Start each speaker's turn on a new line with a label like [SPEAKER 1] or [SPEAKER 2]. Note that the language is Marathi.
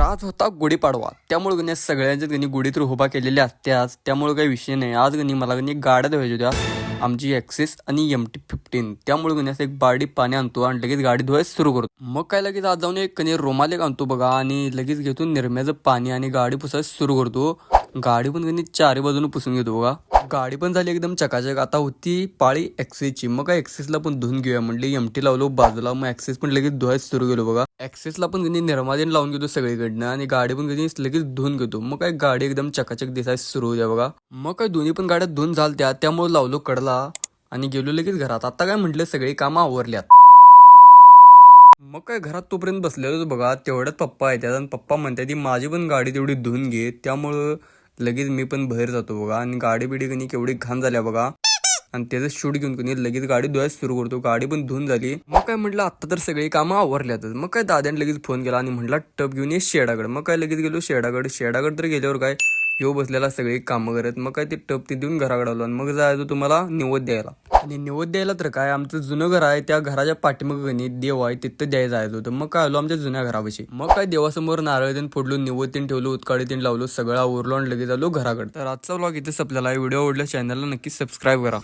[SPEAKER 1] आज होता गुढीपाडवा, त्यामुळे गणी सगळ्यांच्याच गणी गुढी तर उभा केलेल्या असत्याच, त्यामुळे काही विषय नाही. आज गणी मला गणी गाड्या धुवायच्या होत्या, आमची ॲक्सेस आणि MT-15. त्यामुळे गणी असं एक बारडी पाणी आणतो आणि लगेच गाडी धुवायला सुरू करतो. मग काय लगेच आज जाऊन एक कणी रुमाल एक आणतो बघा आणि लगेच घेतो निरम्याचं पाणी आणि गाडी पुसायला सुरू करतो. गाडी पण गणी चारी बाजूने पुसून घेतो बघा. गाडी पण झाली एकदम चकाचक. आता होती पाळी ॲक्सेसची. मग काय ॲक्सेसला पण धुवून घेऊया म्हणले. MT लावलो बाजूला, मग ॲक्सेस पण लगेच धुवायला सुरू केलो बघा. ॲक्सेसला पण गणी निर्मादेन लावून घेतो सगळीकडनं आणि गाडी पण गणी लगेच धुवून घेतो. मग काय गाडी एकदम चकाचक दिसायला सुरू होत्या बघा. मग काय दोन्ही पण गाड्या धुवून झालत्या, त्यामुळे लावलो कडला आणि गेलो लगेच घरात. आता काय म्हटलं सगळी कामं आवरल्यात. मग काय घरात तोपर्यंत बसलेलो बघा, तेवढ्यात पप्पा येतात आणि पप्पा म्हणतात ती माझी पण गाडी तेवढी धुवून घे. त्यामुळं लगेच मी पण बाहेर जातो बघा आणि गाडी बिडी कणी केवढी घाण झाल्या बघा. आणि त्याचं शूट घेऊन कणी लगेच गाडी धुवायला सुरू करतो. गाडी पण धुवून झाली. मग काय म्हटलं आता तर सगळी कामं आवरल्यातच. मग काय दाद्याने लगेच फोन केला आणि म्हटलं टप घेऊन ये शेडाकडे. मग काय लगेच गेलो शेडाकडे तर गेल्यावर काय ह्यो बसलेला सगळी कामं करत. मग काय ते टप ते देऊन घराकडे आलो आणि मग जायचो तुम्हाला निवद द्यायला. आणि निवद द्यायला तर काय आमचं जुनं घर आहे, त्या घराच्या पाठीमागं गणी देव आहे, तिथं द्यायला जायचं होतं. मग काय आलो आमच्या जुन्या घरापाशी. मग काय देवासमोर नारळ तीन फोडलो, निवद तीन ठेवलो, उत्काळी तीन लावलो, सगळं उरलो आणि लगेच आलो घराकडे. तर आजचा व्लॉग इथे संपलेला आहे. व्हिडिओ आवडला चॅनलला नक्की सबस्क्राईब करा.